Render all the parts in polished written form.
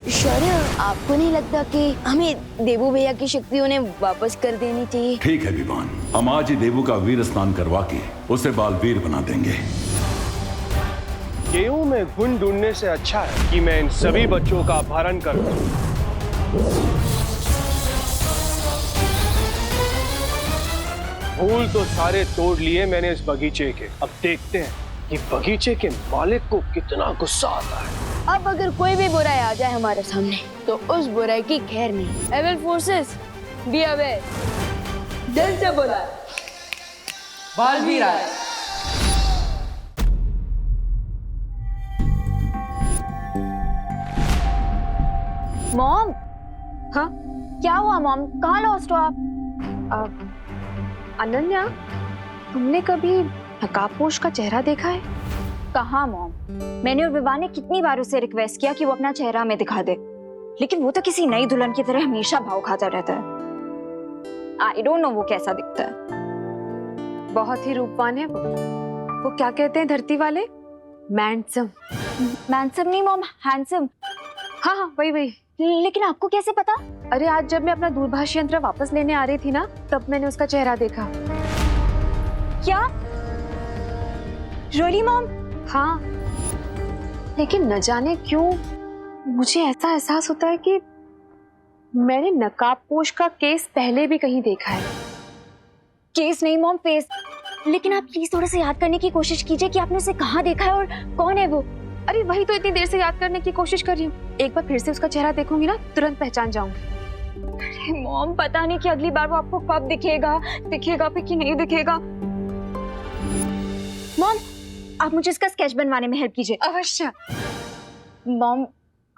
शौर्य, आपको नहीं लगता कि हमें देवू भैया की शक्ति उन्हें वापस कर देनी चाहिए? ठीक है विमान, हम आज ही देवू का वीर स्नान करवा के उसे बाल वीर बना देंगे। गेहूं में गुण ढूंढने से अच्छा है कि मैं इन सभी बच्चों का अपहरण कर दूं। फूल तो सारे तोड़ लिए मैंने इस बगीचे के। अब देखते हैं कि बगीचे के मालिक को कितना गुस्सा आता है। अब अगर कोई भी बुराई आ जाए हमारे सामने तो उस बुराई की खैर नहीं। Evil forces be aware. दिल से बोला, बाल भी रहा है। मॉम, हाँ क्या हुआ मॉम? कहाँ लॉस्ट हो आप? अनन्या, तुमने कभी नकाबपोश का चेहरा देखा है? कहाँ मॉम, मैंने और विवान ने कितनी बार उसे रिक्वेस्ट किया कि वो अपना चेहरा हमें दिखा दे, लेकिन वो तो किसी नई दुल्हन की तरह हमेशा भाव खाता रहता है। आई डोंट नो वो कैसा दिखता है। बहुत ही रूपवान है वो क्या कहते हैं धरती वाले? मैंडसम। मैंसम नहीं मॉम, हैंडसम। हाँ हाँ, वही वही। लेकिन आपको कैसे पता? अरे आज जब मैं अपना दूरभाष यंत्र वापस लेने आ रही थी ना, तब मैंने उसका चेहरा देखा। क्या रियली मॉम? हाँ, लेकिन न जाने क्यों मुझे ऐसा एहसास होता है कि मैंने नकाबपोश का केस पहले भी कहीं देखा है। केस नहीं मॉम, फेस। लेकिन आप प्लीज थोड़ा सा याद करने की कोशिश कीजिए कि आपने उसे कहाँ देखा है और कौन है वो। अरे वही तो इतनी देर से याद करने की कोशिश कर रही हूँ। एक बार फिर से उसका चेहरा देखूंगी ना, तुरंत पहचान जाऊंगी। अरे मॉम, पता नहीं कि अगली बार वो आपको कब दिखेगा भी कि नहीं दिखेगा। मॉम, आप मुझे इसका स्केच बनवाने में हेल्प कीजिए। अवश्य। मॉम,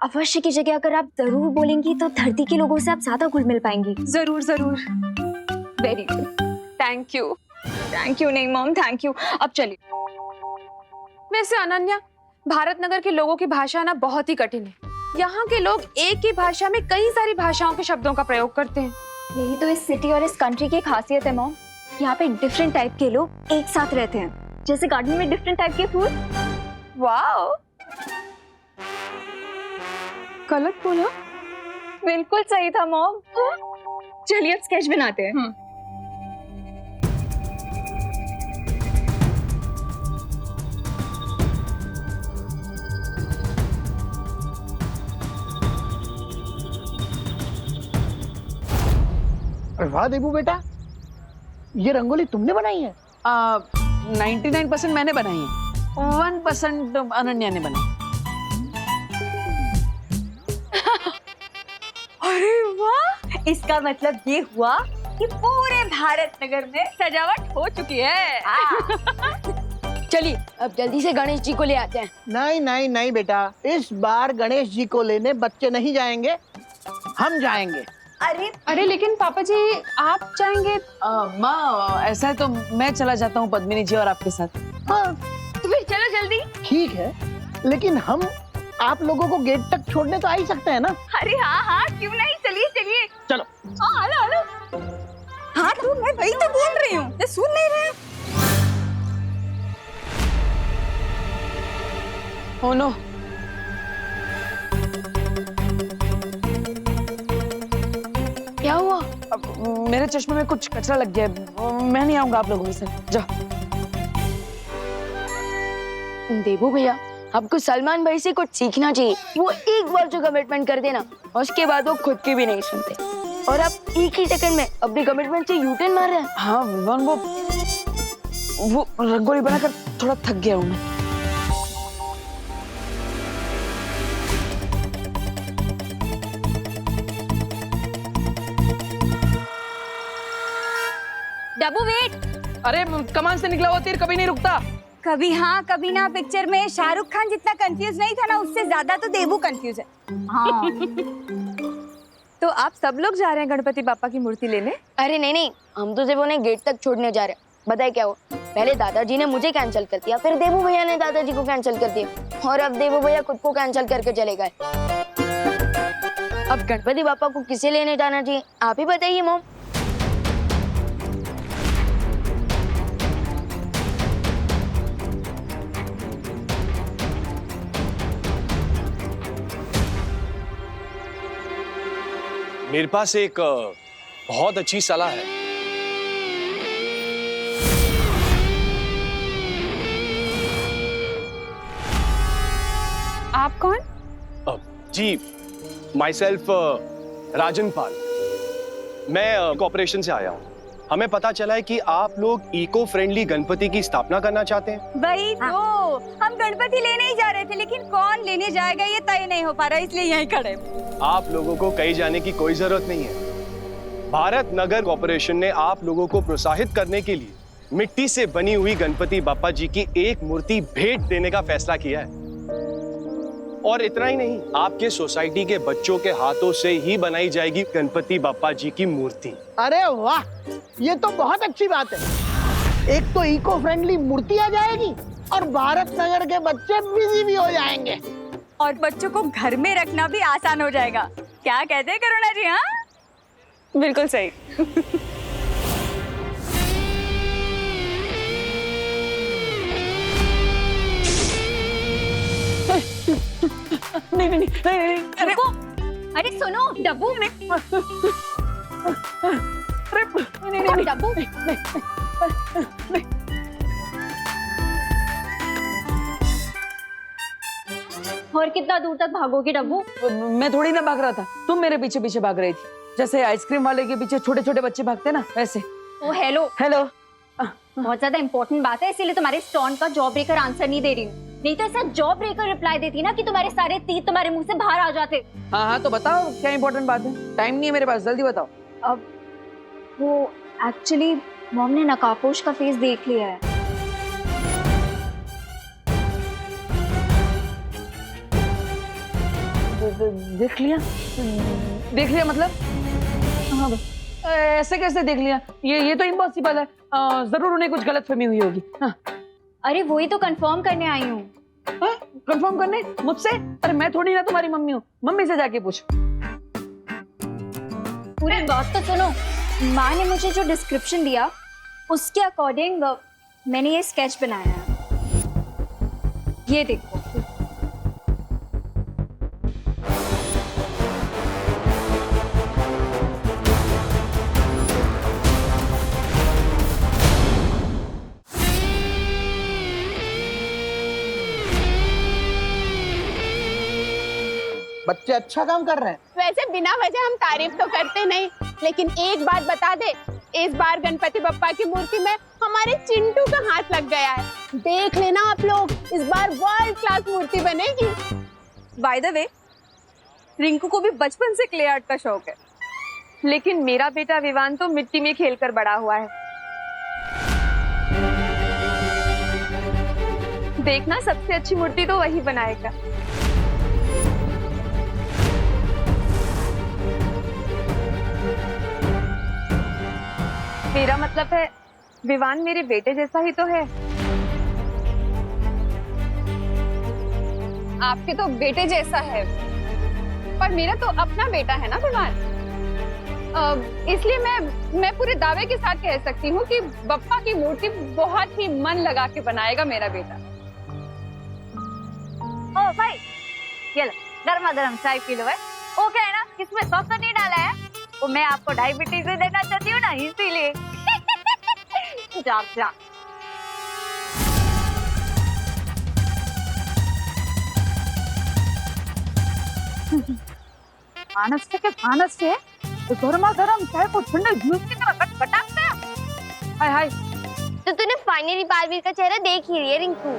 अवश्य की जगह अगर आप जरूर बोलेंगी तो धरती के लोगों से आप ज्यादा घुल मिल पाएंगी। जरूर जरूर। Very good, thank you. Thank you नहीं मॉम, थैंक यू। अब चलिए। वैसे अनन्या, भारत नगर के लोगों की भाषा ना बहुत ही कठिन है। यहाँ के लोग एक ही भाषा में कई सारी भाषाओं के शब्दों का प्रयोग करते हैं। यही तो इस सिटी और इस कंट्री की खासियत है मॉम। यहाँ पे डिफरेंट टाइप के लोग एक साथ रहते हैं, जैसे गार्डन में डिफरेंट टाइप के फूल। वाओ, गलत बोला? बिल्कुल सही था मॉम। चलिए अब स्केच बनाते हैं। अरे वाह देबू बेटा, ये रंगोली तुमने बनाई है? 99% मैंने बनाई है, 1% अनन्या ने बनाई। अरे वाह, इसका मतलब ये हुआ कि पूरे भारत नगर में सजावट हो चुकी है। चलिए अब जल्दी से गणेश जी को ले आते हैं। नहीं नहीं नहीं बेटा, इस बार गणेश जी को लेने बच्चे नहीं जाएंगे, हम जाएंगे। अरे लेकिन पापा जी, आप जाएंगे? माँ, ऐसा है तो मैं चला जाता हूँ पद्मिनी जी और आपके साथ। हाँ तो फिर चलो जल्दी। ठीक है, लेकिन हम आप लोगों को गेट तक don't तो आ ही सकते हैं ना? अरे हाँ हाँ, क्यों नहीं, चलिए चलिए। चलो। हाँ हेलो हेलो। हाँ तू, मैं वही तो बोल रही हूँ, ये सुन नहीं रहे? ओह नो, क्या हुआ? मेरे चश्मे में कुछ कचरा लग गया है। मैं नहीं आऊंगा आप लोगों के साथ। जाओ। देवू भैया, आपको सलमान भाई से कुछ सीखना चाहिए। वो एक बार जो कमिटमेंट कर देना, उसके बाद वो खुद की भी नहीं सुनते, और आप एक ही सेकंड में अपनी कमिटमेंट से यूटर्न मार रहे हैं। हाँ विवान, वो रंगोली बनाकर थोड़ा थक गया हूँ मैं। डब्बू वेट। अरे कमान से निकला हुआ तीर कभी नहीं रुकता। कभी हाँ कभी ना पिक्चर में शाहरुख खान जितना कंफ्यूज नहीं था ना, उससे ज्यादा तो देवू कंफ्यूज है। हाँ। तो आप सब लोग जा रहे हैं गणपति बापा की मूर्ति लेने? अरे नहीं नहीं, हम तो सिर्फ उन्हें गेट तक छोड़ने जा रहे हैं। बताए क्या हुआ, पहले दादाजी ने मुझे कैंसिल कर दिया, फिर देवू भैया ने दादाजी को कैंसिल कर दिया, और अब देवू भैया खुद को कैंसिल करके चले गए। अब गणपति बापा को किसे लेने जाना चाहिए, आप ही बताइए मॉम। मेरे पास एक बहुत अच्छी सलाह है। आप कौन? जी, माई सेल्फ राजन पाल। मैं कॉर्पोरेशन से आया हूँ। हमें पता चला है कि आप लोग इको फ्रेंडली गणपति की स्थापना करना चाहते हैं। वही तो, हम गणपति लेने ही जा रहे थे, लेकिन कौन लेने जाएगा ये तय नहीं हो पा रहा, इसलिए यहीं खड़े। आप लोगों को कहीं जाने की कोई जरूरत नहीं है। भारत नगर कॉर्पोरेशन ने आप लोगों को प्रोत्साहित करने के लिए मिट्टी से बनी हुई गणपति बाप्पा जी की एक मूर्ति भेंट देने का फैसला किया है। और इतना ही नहीं, आपके सोसाइटी के बच्चों के हाथों से ही बनाई जाएगी गणपति बाप्पा जी की मूर्ति। अरे वाह, ये तो बहुत अच्छी बात है। एक तो इको फ्रेंडली मूर्ति आ जाएगी और भारत नगर के बच्चे बिजी भी हो जाएंगे। और बच्चों को घर में रखना भी आसान हो जाएगा। क्या कहते हैं करुणा जी? हाँ, बिल्कुल सही। नहीं, अरे रुको। अरे सुनो, डब्बू में नहीं, डब्बू और कितना दूर तक भागोगे डब्बू? मैं थोड़ी ना भाग रहा था, तुम मेरे पीछे पीछे भाग रही थी, जैसे आइसक्रीम वाले के पीछे छोटे छोटे बच्चे भागते ना, वैसे। ओ हेलो हेलो। बहुत ज्यादा इंपॉर्टेंट बात है, इसीलिए तुम्हारे स्टोन का जॉब ब्रेकर आंसर नहीं दे रही हूँ। नहीं तो ऐसा जॉब ब्रेकर रिप्लाई देती ना कि तुम्हारे सारे तीर तुम्हारे मुंह से बाहर आ जाते। हाँ, तो बताओ क्या इंपॉर्टेंट बात है? टाइम नहीं है मेरे पास, जल्दी बताओ। अब वो एक्चुअली मॉम ने नकाबपोश का फेस देख लिया है। देख लिया? देख लिया मतलब? हाँ, ऐसे कैसे देख लिया? ये तो इम्पॉसिबल है। जरूर उन्हें कुछ गलतफहमी हुई होगी। हाँ। अरे वही तो कंफर्म करने आई हूँ। कंफर्म करने? मुझसे? अरे मैं थोड़ी ना तुम्हारी मम्मी हूँ, मम्मी से जाके पूछ। पूरी बात तो सुनो। माँ ने मुझे जो डिस्क्रिप्शन दिया उसके अकॉर्डिंग मैंने ये स्केच बनाया है। ये देखो। बच्चे अच्छा काम कर रहे हैं। वैसे बिना वजह हम तारीफ तो करते नहीं, लेकिन एक बात बता दे, इस बार गणपति बप्पा की मूर्ति में हमारे चिंटू का हाथ लग गया है। देख लेना आप लोग, इस बार वर्ल्ड क्लास मूर्ति बनेगी। बाय द वे, रिंकू को भी बचपन से क्ले आर्ट का शौक है, लेकिन मेरा बेटा विवान तो मिट्टी में खेलकर बड़ा हुआ है। देखना, सबसे अच्छी मूर्ति तो वही बनाएगा। मेरा मतलब है, विवान मेरे बेटे जैसा ही तो है। आपके तो बेटे जैसा है, पर मेरा तो अपना बेटा है ना विवान। इसलिए मैं पूरे दावे के साथ कह सकती हूँ कि बप्पा की मूर्ति बहुत ही मन लगा के बनाएगा मेरा बेटा। ओ भाई, ये लो गर्मा गर्म चाय पी लो। वो क्या है ना, इसमें सॉस तो नहीं डाला है, वो मैं आपको डायबिटीज भी देना चाहती हूँ ना, इसीलिए। जा। मानस से तो गर्मा गर्म चाय को ठंडे जूस की तरह पटाखते हैं। हाय। तो तूने फाइनली बालवीर का चेहरा देख ही लिया रिंकू।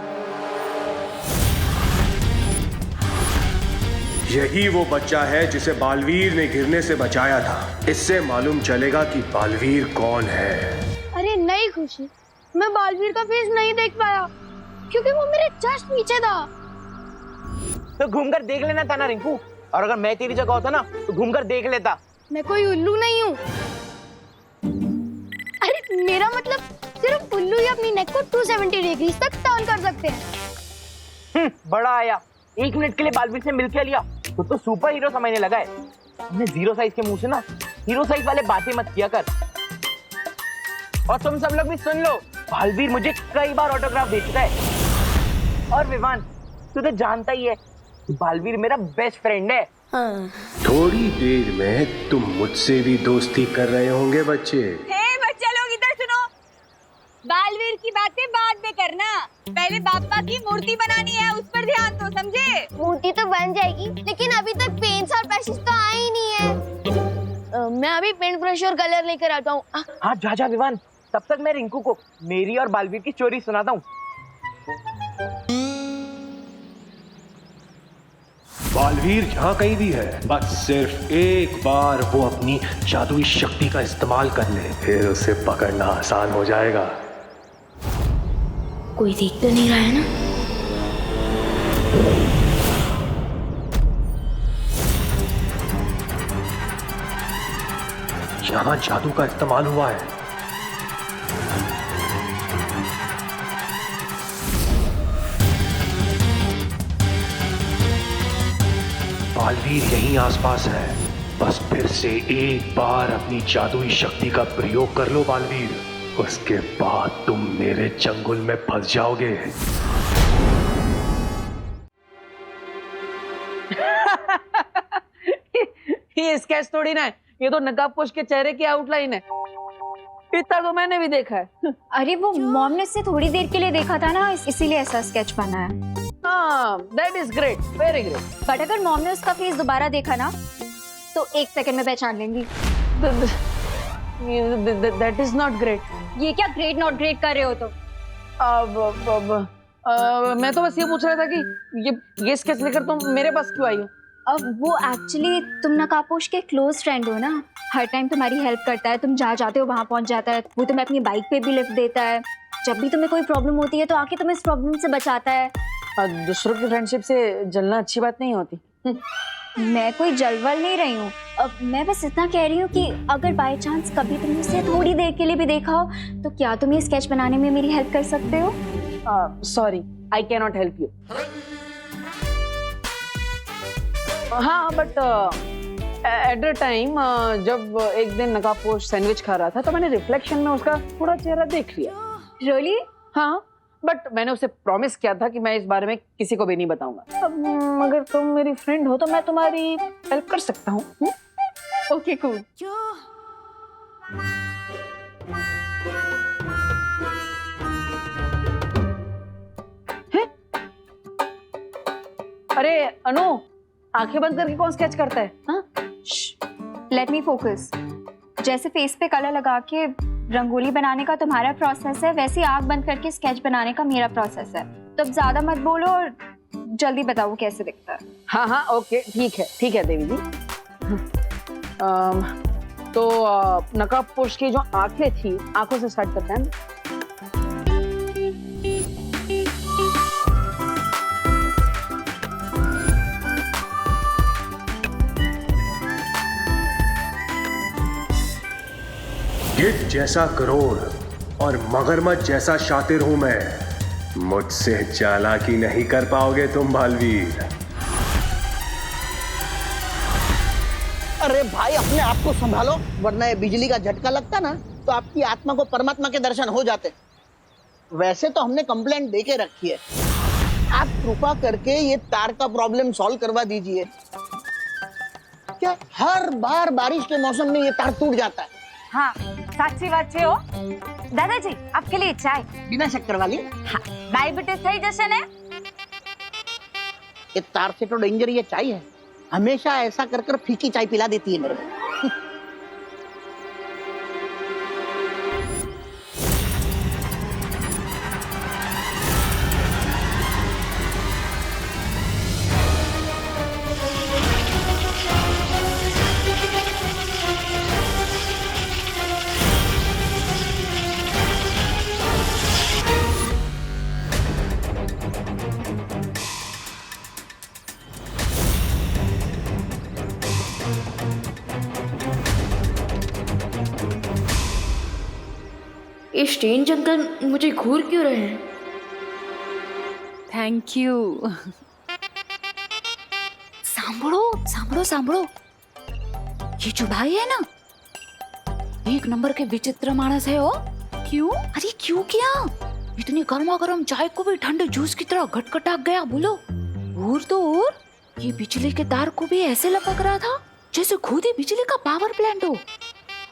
यही वो बच्चा है जिसे बालवीर ने गिरने से बचाया था। इससे मालूम चलेगा कि बालवीर कौन है। अरे नहीं खुशी, मैं बालवीर का फेस नहीं देख पाया क्योंकि वो मेरे जस्ट पीछे था। तो घूमकर देख लेना था ना रिंकू, और अगर मैं तेरी जगह होता ना तो घूमकर देख लेता। मैं कोई उल्लू नहीं हूँ। अरे मेरा मतलब सिर्फ उल्लू ही अपनी नेक को 270 डिग्री तक टर्न कर सकते हैं। बड़ा आया, 1 मिनट के लिए बालवीर से मिल के लिया तो सुपर हीरो समझने लगा है। हमने 0 साइज के मुंह से ना हीरो साइज वाले बातें मत किया कर। और तुम सब लोग भी सुन लो, बालवीर मुझे कई बार ऑटोग्राफ दे चुका है। और विवान, तू तो जानता ही है, बालवीर मेरा बेस्ट फ्रेंड है। हाँ। थोड़ी देर में तुम मुझसे भी दोस्ती कर रहे होंगे बच्चे। बच्चा लोग इधर सुनो, बालवीर की बातें बाद में करना, पहले बापा की मूर्ति बनानी है, उस पर ध्यान दो, समझे? मूर्ति तो बन जाएगी, लेकिन अभी तक पेंट्स और ब्रशेस तो आए ही नहीं है। मैं अभी पेंट ब्रश और कलर लेकर आता हूँ। हाँ जा जा विवान, तब तक मैं रिंकू को मेरी और बालवीर की स्टोरी सुनाता हूँ। बालवीर यहाँ कहीं भी है, बस सिर्फ एक बार वो अपनी जादुई शक्ति का इस्तेमाल कर ले, फिर उसे पकड़ना आसान हो जाएगा। कोई देख तो नहीं रहा है ना? यहाँ जादू का इस्तेमाल हुआ है। बालवीर यहीं आसपास है, बस फिर से एक बार अपनी जादुई शक्ति का प्रयोग कर लो बालवीर, उसके बाद तुम मेरे चंगुल में फंस जाओगे। ये स्केच थोड़ी ना है, ये तो नकाबपोश के चेहरे की आउटलाइन है। इतना तो मैंने भी देखा है। अरे वो मॉम ने इससे थोड़ी देर के लिए देखा था ना, इसीलिए ऐसा स्केच बना है। हाँ, that is great, very great. But अगर मॉम ने उसका फेस दोबारा देखा ना, तो 1 सेकंड में पहचान लेंगी। That is not great. ये क्या ग्रेट नॉट ग्रेट कर रहे हो तो? मैं तो बस ये पूछ रहा था कि ये स्केच लेकर तुम मेरे पास क्यों आई हो? अब वो एक्चुअली तुम नकाबपोश के क्लोज फ्रेंड हो ना, हर टाइम तुम्हारी हेल्प करता है, तुम जहाँ जाते हो वहाँ पहुँच जाता है, वो तुम्हें अपनी बाइक पे भी लिफ्ट देता है, जब भी तुम्हें कोई प्रॉब्लम होती है तो आके तुम्हें इस प्रॉब्लम से बचाता है। दूसरों की फ्रेंडशिप से जलना अच्छी बात नहीं होती। मैं कोई जलवल नहीं रही हूँ, अब मैं बस इतना कह रही हूँ कि अगर बाय चांस कभी तुमने उसे थोड़ी देर के लिए भी देखा हो, तो क्या तुम ये स्केच बनाने में मेरी हेल्प कर सकते हो? Sorry, I can not help you. हाँ, बट एट द टाइम जब एक दिन नकाबपोश सैंडविच खा रहा था, तो मैंने रिफ्लेक्शन में उसका थोड़ा चेहरा देख लिया। रियली? हाँ, बट मैंने उसे प्रॉमिस किया था कि मैं इस बारे में किसी को भी नहीं बताऊंगा। अब अगर तुम मेरी फ्रेंड हो तो मैं तुम्हारी हेल्प कर सकता हूँ। Okay cool. अरे अनु, आंखें बंद करके कौन स्केच करता है? हाँ, लेट मी फोकस। जैसे फेस पे कलर लगा के रंगोली बनाने का तुम्हारा प्रोसेस है, वैसे ही आंख बंद करके स्केच बनाने का मेरा प्रोसेस है। तो अब ज्यादा मत बोलो और जल्दी बताओ वो कैसे दिखता है। हाँ हाँ, ओके, ठीक है देवी जी। तो नकाबपोश की जो आंखें थी, आंखों से स्टार्ट करते हैं। गिद्ध जैसा करोड़ और मगरमच्छ जैसा शातिर हूं मैं, मुझसे चालाकी नहीं कर पाओगे तुम बालवीर। अरे भाई अपने आप को संभालो, वरना ये बिजली का झटका लगता ना तो आपकी आत्मा को परमात्मा के दर्शन हो जाते। वैसे तो हमने कंप्लेंट दे के रखी है, आप कृपा करके ये तार का प्रॉब्लम सॉल्व करवा दीजिए। क्या हर बार बारिश के मौसम में ये तार टूट जाता है? हाँ, साक्षी बात हो दादाजी, आपके लिए चाय बिना शक्कर वाली। हाँ, डायबिटीज थई जैसे ने। ये तार से तो डेंजर ये चाय है, हमेशा ऐसा कर कर फीकी चाय पिला देती है मेरे को। ये स्ट्रेंज अंकल मुझे घूर क्यों रहे हैं? Thank you. सांभळो ये जो भाई है ना, एक नंबर के विचित्र मानस है। वो क्यों? अरे क्यों क्या? इतनी गर्मा गर्म चाय को भी ठंडे जूस की तरह घटघटा गया। बोलो और तो और ये बिजली के तार को भी ऐसे लपक रहा था जैसे खुद ही बिजली का पावर प्लांट हो।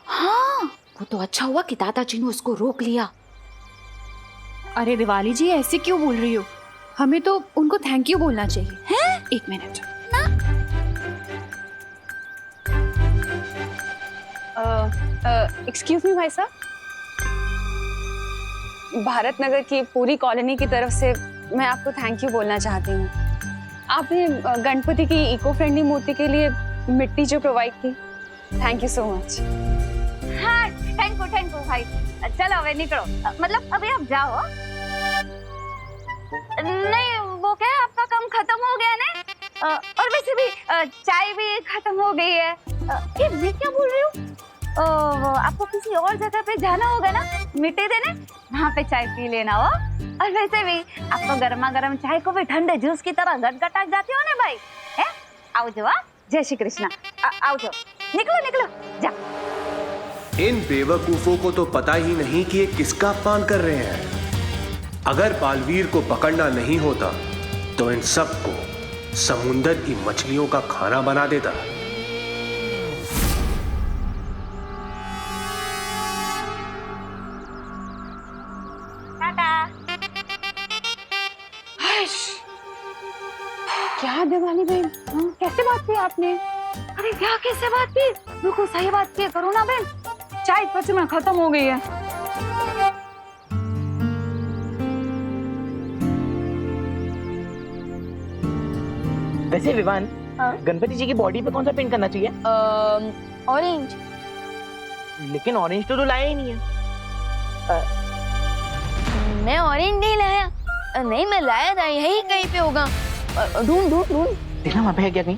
हाँ, वो तो अच्छा हुआ कि दादाजी ने उसको रोक लिया। अरे दिवाली जी, ऐसे क्यों बोल रही हो? हमें तो उनको थैंक यू बोलना चाहिए। हैं? एक मिनट। एक्सक्यूज मी भाई साहब, भारत नगर की पूरी कॉलोनी की तरफ से मैं आपको थैंक यू बोलना चाहती हूँ। आपने गणपति की इको फ्रेंडली मूर्ति के लिए मिट्टी जो प्रोवाइड की, थैंक यू सो मच। हाँ, थैंक यू भाई। चलो अबे निकलो, मतलब अभी आप जाओ। नहीं वो क्या है, आपका काम खत्म हो गया ना, और वैसे भी चाय भी खत्म हो गई है। ये मैं क्या बोल रही हूँ, आपको किसी और जगह पे जाना होगा ना मिट्टी देने, वहाँ पे चाय पी लेना हो। और वैसे भी आपको गर्मा गर्म चाय को भी ठंडे जूस की तरह गटगटा जाती हो ना भाई। है, आओ जो, जय श्री कृष्णा, आओ जो, निकलो निकलो जा। इन बेवकूफों को तो पता ही नहीं कि ये किसका अपमान कर रहे हैं। अगर बालवीर को पकड़ना नहीं होता तो इन सबको समुंदर की मछलियों का खाना बना देता। क्या दिवाली बहन, कैसे बात की आपने? अरे क्या कैसे बात की, बिल्कुल सही बात की करो ना बहन। चाय सच में खत्म हो गई है। वैसे विवान, गणपति जी की बॉडी पे कौन सा पेंट करना चाहिए? ऑरेंज। लेकिन ऑरेंज तो लाया ही नहीं है। मैं ऑरेंज नहीं लाया। नहीं मैं लाया था, यही कहीं पे होगा। ढूंढ ढूंढ ढूंढ। देखना वहाँ पे है क्या कहीं?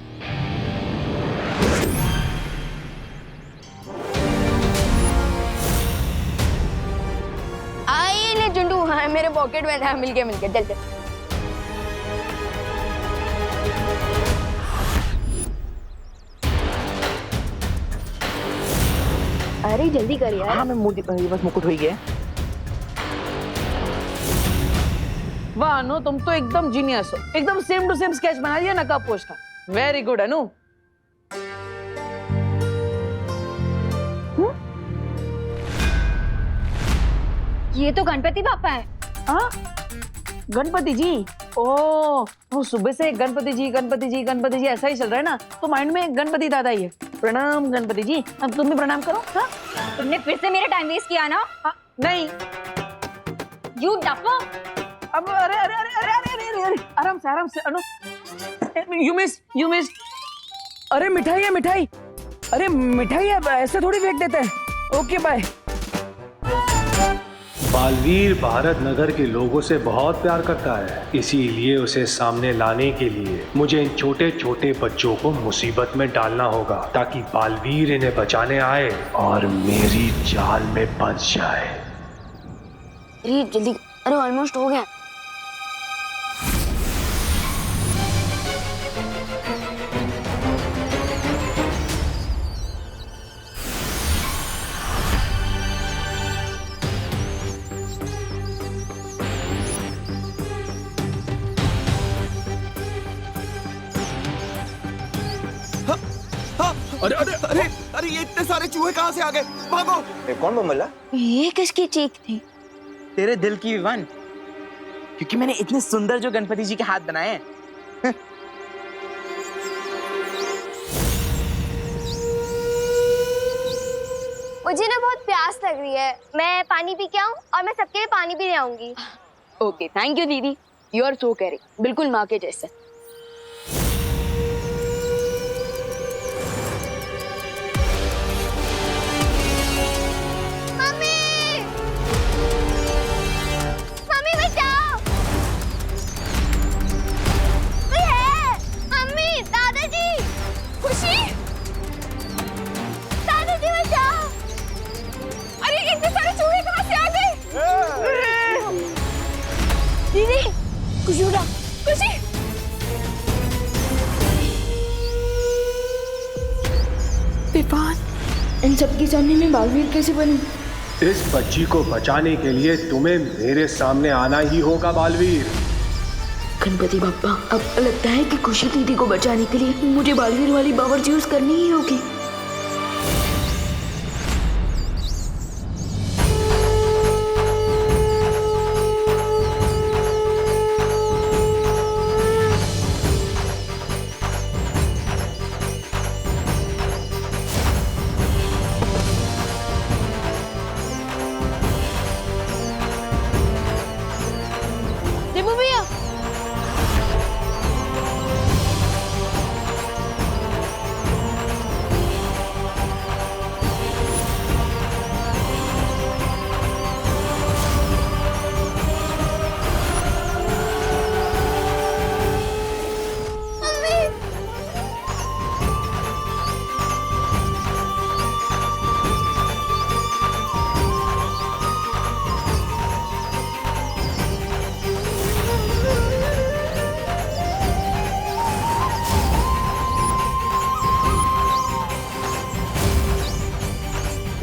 आई ले चिंटू, हाँ मेरे पॉकेट में था। मिल गया चल चल। अरे जल्दी कर यार। हाँ मैं बस मुकुट हो ही गया। वाह अनु, तुम तो एकदम जीनियस हो। एकदम सेम टू सेम स्केच बना दिया नकाब पोश का। वेरी गुड अनु। ये तो गणपति बापा है। हाँ, गणपति जी। ओ, वो सुबह से गणपति जी ऐसा ही चल रहा है ना, तो माइंड में गणपति दादा ही है। प्रणाम गणपति जी। अब तुम भी प्रणाम करो। हाँ, तुमने फिर से मेरा टाइम वेस्ट किया ना। हाँ, नहीं यू डफो। अब अरे अरे अरे अरे अरे अरे अरे आराम से अनु। You miss. अरे मिठाई है मिठाई। अरे मिठाई है, ऐसे थोड़ी फेंक देते हैं। Okay bye. बालवीर भारत नगर के लोगों से बहुत प्यार करता है, इसीलिए उसे सामने लाने के लिए मुझे इन छोटे छोटे बच्चों को मुसीबत में डालना होगा, ताकि बालवीर इन्हें बचाने आए और मेरी जाल में फंस जाए। अरे जल्दी, अरे ऑलमोस्ट हो गया। अरे अरे अरे अरे ये इतने सारे चूहे कहाँ से आ गए? भागो! कौन बमला? ये किसकी चीख थी? तेरे दिल की विवान, क्योंकि मैंने इतने सुंदर जो गणपति जी के हाथ बनाए हैं। मुझे ना बहुत प्यास लग रही है, मैं पानी पी के आऊं और मैं सबके लिए पानी भी ले आऊंगी। ओके थैंक यू दीदी, यू आर सो केयरिंग, बिल्कुल माँ के जैसे। दीदी खुशी उठा, खुशी। विवान, इन सबके सामने में बालवीर कैसे बनूं? इस बच्ची को बचाने के लिए तुम्हें मेरे सामने आना ही होगा बालवीर। गणपति बप्पा, अब लगता है कि खुशी दीदी को बचाने के लिए मुझे बालवीर वाली पावर यूज करनी ही होगी। देबू भैया,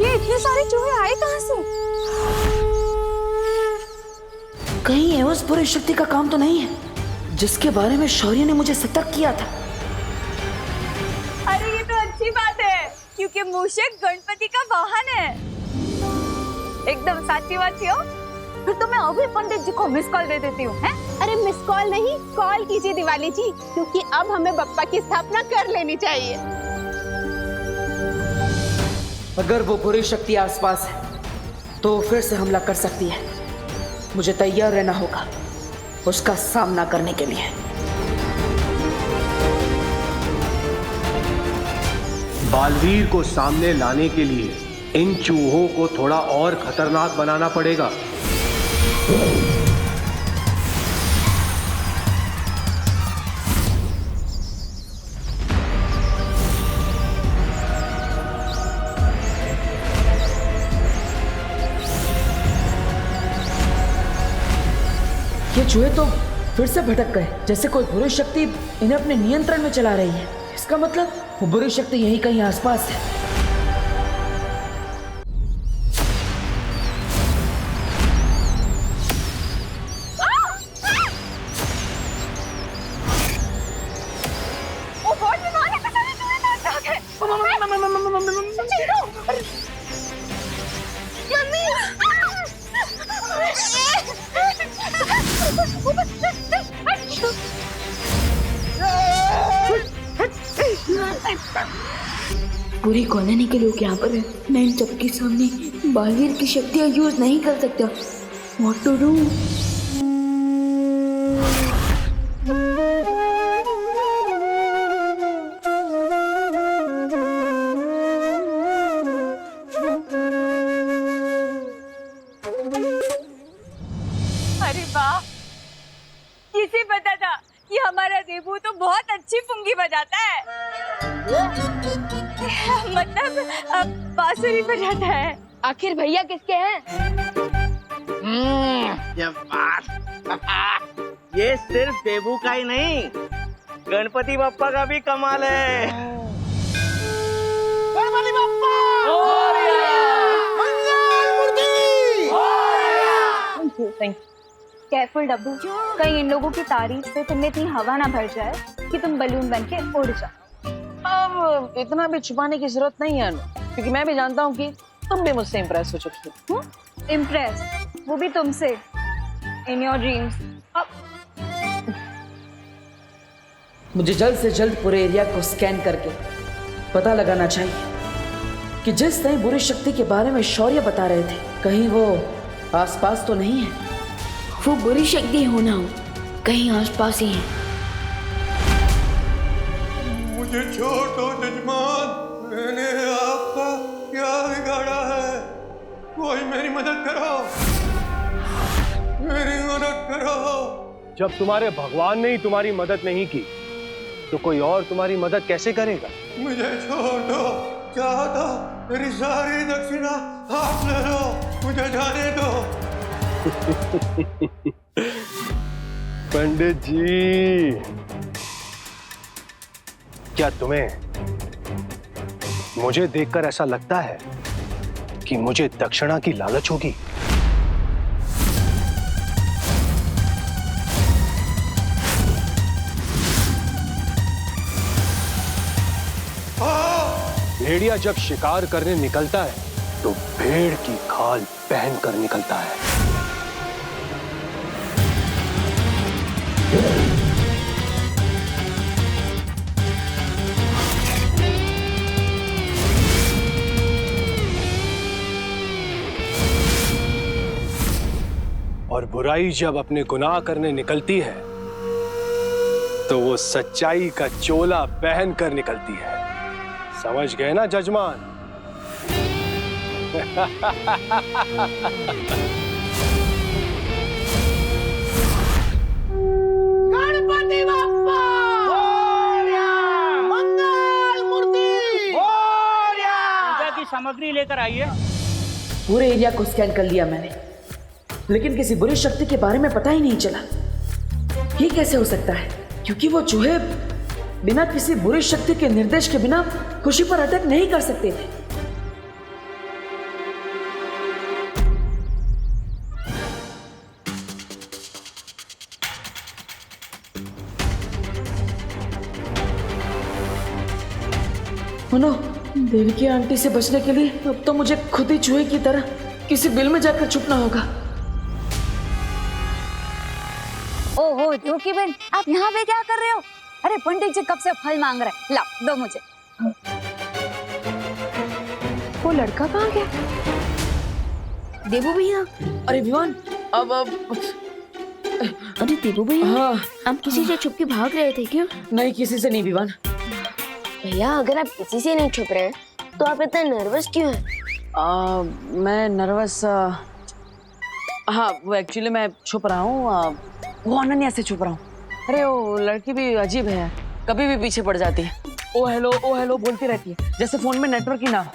ये इतने सारे चूहे आए कहाँ से? कहीं ये उस बुरी शक्ति का काम तो नहीं है जिसके बारे में शौर्य ने मुझे सतर्क किया था। अरे ये तो अच्छी बात है, क्योंकि मूषक गणपति का वाहन है। एकदम साची बात हो। फिर तो मैं अभी पंडित जी को मिस कॉल दे देती हूँ। अरे मिस कॉल नहीं, कॉल कीजिए दिवाली जी, क्योंकि अब हमें बप्पा की स्थापना कर लेनी चाहिए। अगर वो बुरी शक्ति आसपास है तो फिर से हमला कर सकती है। मुझे तैयार रहना होगा उसका सामना करने के लिए। बालवीर को सामने लाने के लिए इन चूहों को थोड़ा और खतरनाक बनाना पड़ेगा। ये चूहे तो फिर से भटक गए, जैसे कोई बुरी शक्ति इन्हें अपने नियंत्रण में चला रही है। इसका मतलब वो बुरी शक्ति यहीं कहीं आसपास है। पूरी कॉलोनी के लोग यहाँ पर हैं। मैं इन सबके सामने बालवीर की शक्तियाँ यूज नहीं कर सकता। What to do? अरे वाह, किसे पता था कि हमारा देबू तो बहुत अच्छी पुंगी बजाता है। मतलब बांसुरी बजाता है। आखिर भैया किसके हैं? ये सिर्फ देबू का ही नहीं, गणपति बप्पा का भी कमाल है। गणपति बप्पा! केयरफुल डब्बू, कहीं इन लोगों की तारीफ से तुमने इतनी हवा ना भर जाए कि तुम बलून बन के उड़ जाओ। अब इतना भी छुपाने की जरूरत नहीं है अनु, क्योंकि मैं भी जानता हूँ कि तुम भी मुझसे इम्प्रेस हो चुकी हो। इम्प्रेस, वो भी तुमसे, इन योर ड्रीम्स। मुझे जल्द से जल्द पूरे एरिया को स्कैन करके पता लगाना चाहिए कि जिस नई बुरी शक्ति के बारे में शौर्य बता रहे थे, कहीं वो आसपास तो नहीं है। वो बुरी शक्ति हो ना हो, कहीं आसपास ही है। मुझे छोड़ दो जजमान, मैंने आपका क्या बिगाड़ा है? कोई मेरी मदद करो, मेरी मदद करो। जब तुम्हारे भगवान ने ही तुम्हारी मदद नहीं की तो कोई और तुम्हारी मदद कैसे करेगा? मुझे छोड़ दो, चाहो तो मेरी सारी दक्षिणा आप ले लो, मुझे जाने दो। पंडित जी, क्या तुम्हें मुझे देखकर ऐसा लगता है कि मुझे दक्षिणा की लालच होगी? भेड़िया जब शिकार करने निकलता है तो भेड़ की खाल पहन कर निकलता है। और बुराई जब अपने गुनाह करने निकलती है तो वो सच्चाई का चोला पहन कर निकलती है। समझ गए ना जजमान? गणपति बप्पा मंगल मूर्ति पूजा की सामग्री लेकर आइए। पूरे एरिया को स्कैन कर लिया मैंने, लेकिन किसी बुरी शक्ति के बारे में पता ही नहीं चला। ये कैसे हो सकता है? क्योंकि वो चूहे बिना किसी बुरी शक्ति के निर्देश के बिना खुशी पर अटैक नहीं कर सकते थे। मनो, देवी की आंटी से बचने के लिए अब तो मुझे खुद ही चूहे की तरह किसी बिल में जाकर छुपना होगा। ओहो ढोकी बहन, आप यहाँ पे क्या कर रहे हो? अरे पंडित जी कब से फल मांग रहे हैं, लाओ दो मुझे। वो लड़का कहाँ गया? देवू भैया। अरे विवान, अब अरे देवू भैया, हाँ, आप किसी से छुप के भाग रहे थे क्या? नहीं, किसी से नहीं विवान। भैया अगर आप किसी से नहीं छुप रहे हैं तो आप इतना नर्वस क्यों हैं? मैं नर्वस, हाँ वो एक्चुअली मैं छुप रहा हूँ, वो अनन्या से छुप रहा हूँ। अरे वो लड़की भी अजीब है, कभी भी पीछे पड़ जाती है। ओ हेलो बोलती रहती है, जैसे फोन में नेटवर्क ही ना हो।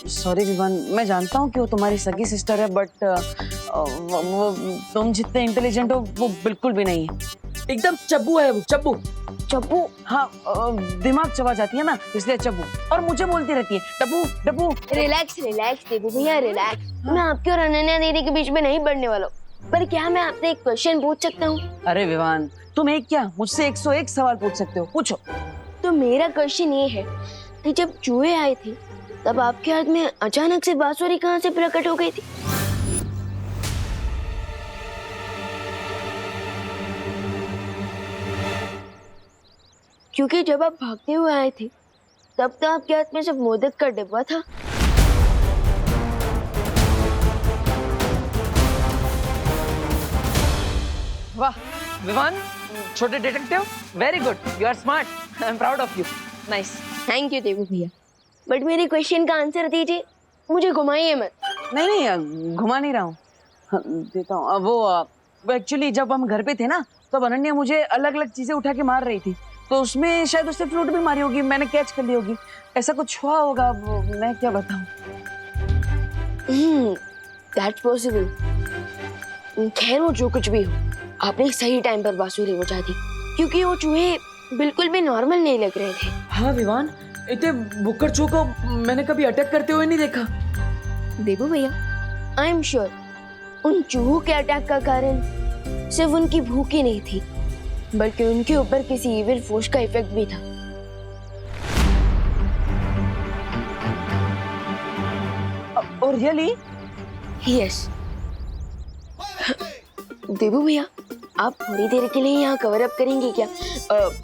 सॉरी विवान, मैं जानता हूँ कि वो तुम्हारी सगी सिस्टर है, बट वो तुम जितने इंटेलिजेंट हो वो बिल्कुल भी नहीं है। एकदम चब्बू है वो, चब्बू। हाँ, दिमाग चबा जाती है ना, इसलिए चब्बू। और मुझे बोलती रहती है डब्बू। रिलैक्स देवू भैया, रिलैक्स। मैं आपके और अनन्या दीदी के बीच में नहीं बढ़ने वाला हूँ, पर क्या मैं आपसे एक क्वेश्चन पूछ सकता हूँ? अरे विवान, तुम एक क्या मुझसे 101 सवाल पूछ सकते हो, पूछो। तो मेरा क्वेश्चन ये है कि जब चूहे आए थे तब आपके हाथ में अचानक से बांसुरी कहाँ से प्रकट हो गई थी? क्योंकि जब आप भागते हुए आए थे तब तो आपके हाथ में सिर्फ मोदक का डिब्बा था। वाह विवान, छोटे detective, very good, you are smart, I am proud of you, nice. Thank you Devu भैया, बट मेरे क्वेश्चन का आंसर दीजिए, मुझे घुमाइए मत। नहीं, घुमा नहीं रहा हूँ, देता हूँ। वो एक्चुअली जब हम घर पे थे ना, तब अनन्या मुझे अलग अलग चीजें उठा के मार रही थी, तो उसमें शायद उससे फ्रूट भी मारी होगी, मैंने कैच कर ली होगी, ऐसा कुछ हुआ होगा, वो मैं क्या बताऊं। That's possible. खैर वो जो कुछ भी हो, आपने सही टाइम पर बांसुरी बजा दी, क्योंकि वो चूहे बिल्कुल भी नॉर्मल नहीं लग रहे थे। हाँ विवान, इतने बुक्कर चूहों को मैंने कभी अटैक करते हुए नहीं देखा। देवू भैया, आई एम श्योर उन चूहों के अटैक का कारण सिर्फ उनकी भूख ही नहीं थी, बल्कि उनके ऊपर किसी इविल फोर्स का इफेक्ट भी था। और रियली? यस। देवू भैया, आप थोड़ी देर के लिए यहाँ कवर अप करेंगे क्या?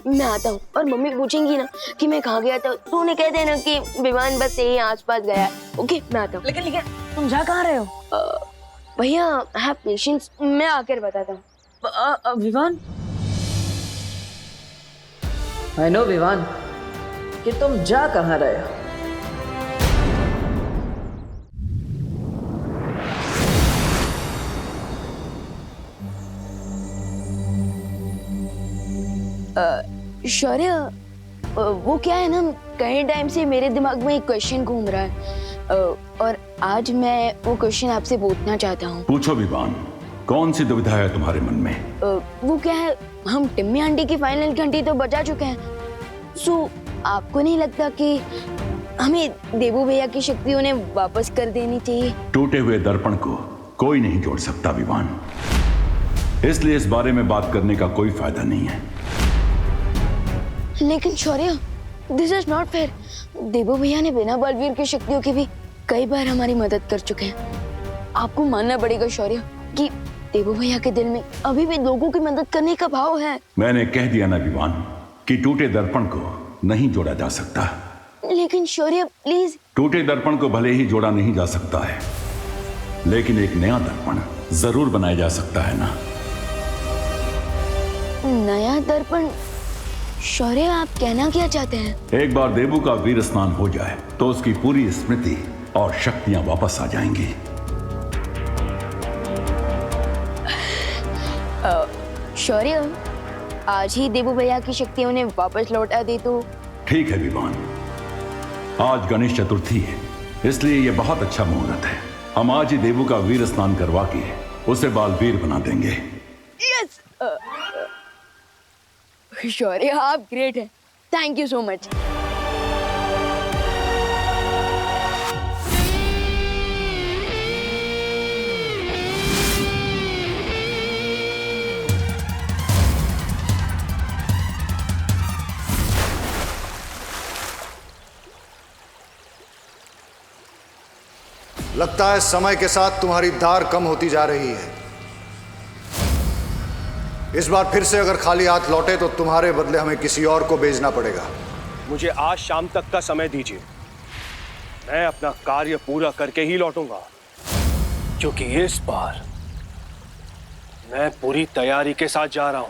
मैं आता हूँ, और मम्मी पूछेंगी ना कि मैं कहाँ गया था, तो उन्हें कह देना कि विमान बस यही आसपास गया है। ओके, मैं आता हूँ। लेकिन तुम जा कहाँ रहे हो? भैया हैव पेशेंस, मैं आकर बताता हूँ। विवान, आई नो विवान कि तुम जा कहाँ रहे हो। शौर्य, वो क्या है ना, कई टाइम से मेरे दिमाग में एक क्वेश्चन घूम रहा है, और आज मैं वो क्वेश्चन आपसे पूछना चाहता हूँ। पूछो विवान, कौन सी दुविधा है तुम्हारे मन में? वो क्या है, हम टिम्मी आंटी की फाइनल घंटी तो बजा चुके हैं, सो आपको नहीं लगता कि हमें देवू भैया की शक्ति उन्हें वापस कर देनी चाहिए? टूटे हुए दर्पण को कोई नहीं जोड़ सकता विवान, इसलिए इस बारे में बात करने का कोई फायदा नहीं है। लेकिन शौर्य, दिस इज नॉट फेयर। देवू भैया ने बिना बलवीर की शक्तियों के भी कई बार हमारी मदद कर चुके हैं। आपको मानना पड़ेगा शौर्य कि देवू भैया के दिल में अभी भी लोगों की मदद करने का भाव है। मैंने कह दिया ना विवान कि टूटे दर्पण को नहीं जोड़ा जा सकता। लेकिन शौर्य प्लीज। टूटे दर्पण को भले ही जोड़ा नहीं जा सकता है, लेकिन एक नया दर्पण जरूर बनाया जा सकता है ना। नया दर्पण? शौर्य, आप कहना क्या चाहते हैं? एक बार देवू का वीर स्नान हो जाए तो उसकी पूरी स्मृति और शक्तियां वापस आ जाएंगी। शौर्य, आज ही देवू भैया की शक्ति उन्हें वापस लौटा दे तो। ठीक है विवान, आज गणेश चतुर्थी है, इसलिए यह बहुत अच्छा मुहूर्त है। हम आज ही देवू का वीर स्नान करवा के उसे बालवीर बना देंगे। यस शौर्य, आप ग्रेट हैं। Thank you so much. लगता है समय के साथ तुम्हारी धार कम होती जा रही है। इस बार फिर से अगर खाली हाथ लौटे तो तुम्हारे बदले हमें किसी और को भेजना पड़ेगा। मुझे आज शाम तक का समय दीजिए, मैं अपना कार्य पूरा करके ही लौटूंगा, क्योंकि इस बार मैं पूरी तैयारी के साथ जा रहा हूं।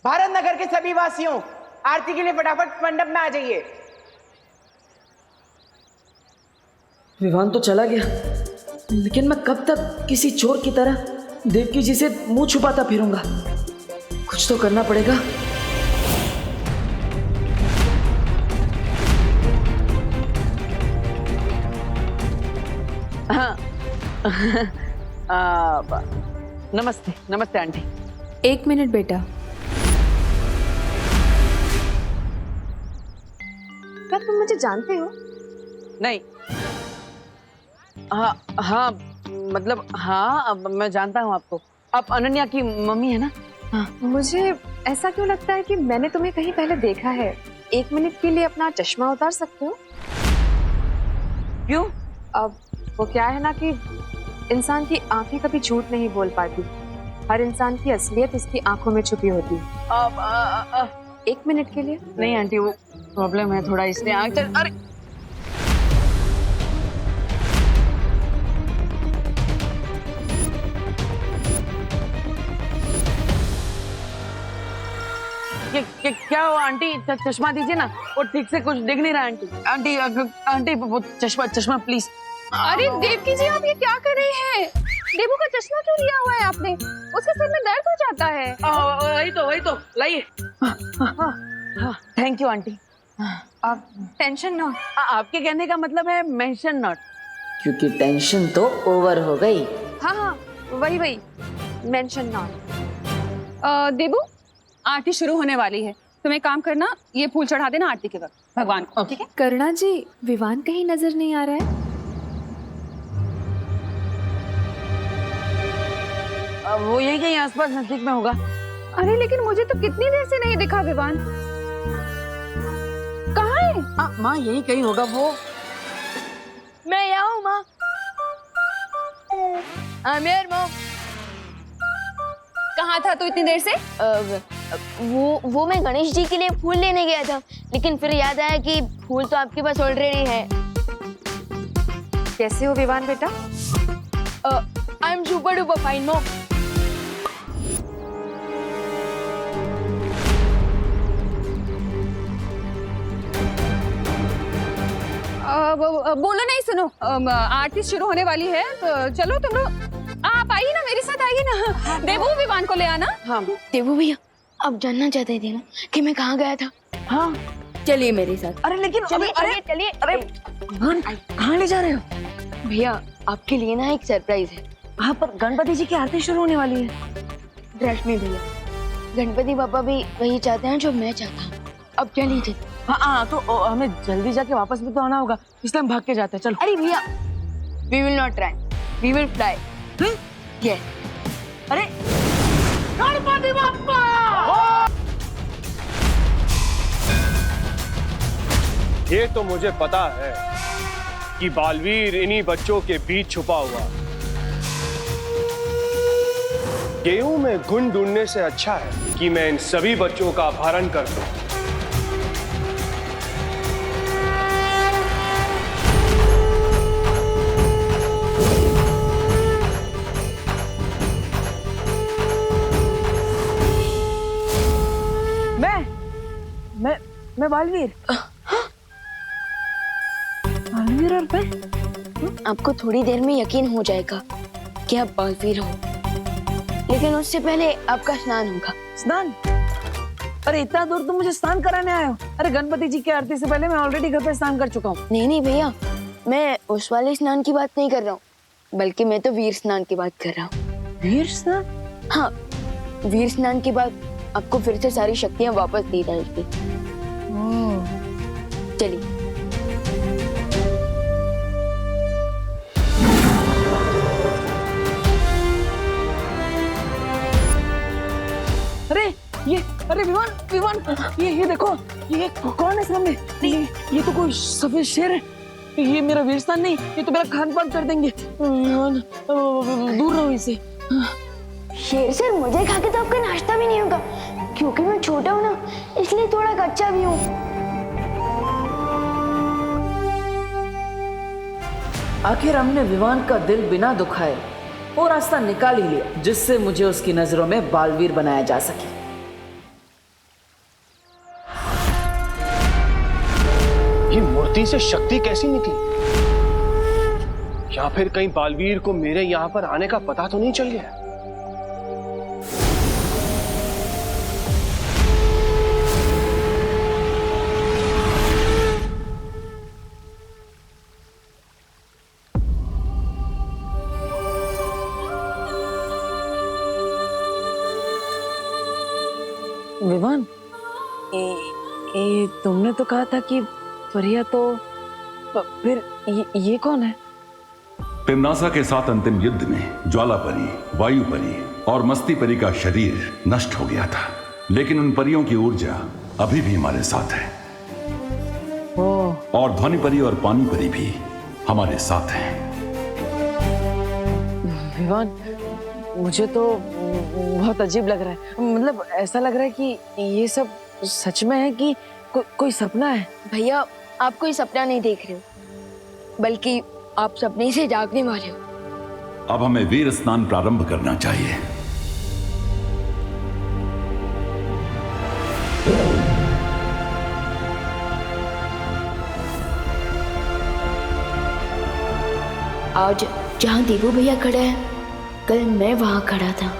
भारत नगर के सभी वासियों, आरती के लिए फटाफट मंडप में आ जाइए। विवान तो चला गया, लेकिन मैं कब तक किसी चोर की तरह देवकी जी से मुंह छुपाता फिरूंगा? कुछ तो करना पड़ेगा। हाँ नमस्ते नमस्ते आंटी। 1 मिनट बेटा। क्या तुम मुझे जानते हो? नहीं। हाँ मतलब हाँ, अब मैं जानता हूँ आपको। आप अनन्या की मम्मी है ना? हाँ। मुझे ऐसा क्यों लगता है कि मैंने तुम्हें कहीं पहले देखा है। 1 मिनट के लिए अपना चश्मा उतार सकते हो? क्यों? अब वो क्या है ना कि इंसान की आंखें कभी झूठ नहीं बोल पाती। हर इंसान की असलियत उसकी आंखों में छुपी होती है। 1 मिनट के लिए? नहीं आंटी, वो प्रॉब्लम है थोड़ा, इसलिए आंख चल। अरे क्या हुआ आंटी? चश्मा दीजिए ना, वो ठीक से कुछ दिख नहीं रहा आंटी। आंटी आंटी वो चश्मा प्लीज। अरे देवकी जी, आप ये क्या कर रहे हैं? देवू का चश्मा क्यों लिया हुआ है आपने? उसके सिर में दर्द हो जाता है। वही तो लाइए। Thank you aunty. आप टेंशन नॉट। आपके कहने का मतलब है मेंशन नॉट, क्योंकि टेंशन तो ओवर हो गई। हाँ वही मेंशन नॉट। देवू, आरती शुरू होने वाली है, तुम एक काम करना, ये फूल चढ़ा देना आरती के वक्त भगवान को, ठीक है? करुणा जी, विवान कहीं नजर नहीं आ रहा है। वो यही कहीं आसपास नजदीक में होगा। अरे लेकिन मुझे तो कितनी देर से नहीं दिखा विवान। कहाँ है? माँ यही कहीं होगा वो। मैं यहाँ हूँ माँ। माँ कहाँ था तू इतनी देर से? वो मैं गणेश जी के लिए फूल लेने गया था, लेकिन फिर याद आया कि फूल तो आपके पास ऑलरेडी है। कैसे हो विवान बेटा? I am super duper fine mom. बोलो नहीं, सुनो, आरती शुरू होने वाली है, तो चलो तुम लोग आप आइए ना, मेरे साथ आइए ना। देवू विवान को ले आना। हाँ देवू भैया, आप जानना चाहते थे ना कि मैं कहाँ गया था? हाँ चलिए मेरे साथ। अरे लेकिन चलिए। अरे कहाँ ले जा रहे हो? भैया आपके लिए ना एक सरप्राइज है। हाँ पर गणपति जी की आरती शुरू होने वाली है। रश्मि भैया, गणपति पापा भी वही चाहते हैं जो मैं चाहता हूँ। अब चलिए। हाँ तो हमें जल्दी जाके वापस भी तो आना होगा, इसलिए हम भाग के जाते हैं। चलो। अरे भैया, we will not run, we will fly. Yes. अरे गणपति बप्पा! ये तो मुझे पता है कि बालवीर इन्हीं बच्चों के बीच छुपा हुआ। गेहूं में गुण ढूंढने से अच्छा है कि मैं इन सभी बच्चों का अपहरण कर दूं। मैं बालवीर। बालवीर और मैं? आपको थोड़ी देर में यकीन हो जाएगा कि आप बालवीर हो, लेकिन उससे पहले आपका स्नान होगा। स्नान? अरे इतना दूर तुम मुझे स्नान कराने आए हो? अरे गणपति जी की आरती से पहले मैं ऑलरेडी घर पे स्नान कर चुका हूँ। नहीं भैया, मैं उस वाले स्नान की बात नहीं कर रहा हूँ, बल्कि मैं तो वीर स्नान की बात कर रहा हूँ। वीर स्नान? हाँ, वीर स्नान के बाद आपको फिर से सारी शक्तियाँ वापस दी जाएगी। चलिए। अरे विमान ये देखो, ये कौन है सामने? ये तो कोई सफेद शेर है। ये मेरा वीर स्थान नहीं, ये तो मेरा खान पान कर देंगे। विमान दूर रहो इसे। शेर सर, मुझे खा के तो आपका नाश्ता भी नहीं होगा, क्योंकि मैं छोटा हूँ ना, इसलिए थोड़ा कच्चा भी हूँ। आखिर हमने विमान का दिल बिना दुखाए वो रास्ता निकाल ही लिया जिससे मुझे उसकी नजरों में बालवीर बनाया जा सके। ये मूर्ति से शक्ति कैसी निकली? या फिर कहीं बालवीर को मेरे यहाँ पर आने का पता तो नहीं चल गया? विमान, ये तुमने तो कहा था कि परिया, तो फिर ये कौन है? पिमनासा के साथ अंतिम युद्ध में ज्वाला परी, वायु परी और मस्ती परी का शरीर नष्ट हो गया था, लेकिन उन परियों की ऊर्जा अभी भी हमारे साथ है। और ध्वनि परी और पानी परी भी हमारे साथ हैं। विमान, मुझे तो बहुत अजीब लग रहा है। मतलब ऐसा लग रहा है कि ये सब सच में है कि कोई सपना है। भैया, आप कोई सपना नहीं देख रहे हो, बल्कि आप सपने से जागने वाले हो। अब हमें वीर स्नान प्रारंभ करना चाहिए। आज जहाँ देवू भैया खड़े हैं, कल मैं वहां खड़ा था।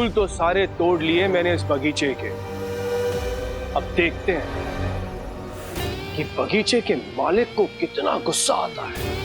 उसूल तो सारे तोड़ लिए मैंने इस बगीचे के। अब देखते हैं कि बगीचे के मालिक को कितना गुस्सा आता है।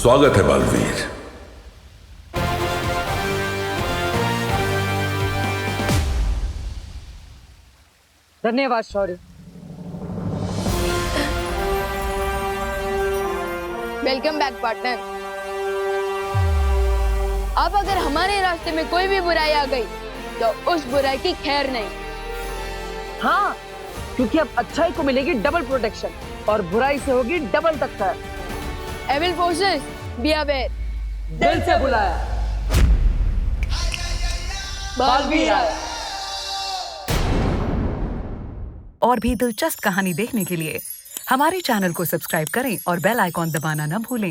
स्वागत है बालवीर। धन्यवाद शौर्य। Welcome back partner. अब अगर हमारे रास्ते में कोई भी बुराई आ गई तो उस बुराई की खैर नहीं। हाँ, क्योंकि अब अच्छाई को मिलेगी डबल प्रोटेक्शन और बुराई से होगी डबल टक्कर। Evil forces be aware. दिल से बुलाया बालवीर आया। और भी दिलचस्प कहानी देखने के लिए हमारे चैनल को सब्सक्राइब करें और बेल आइकॉन दबाना न भूलें।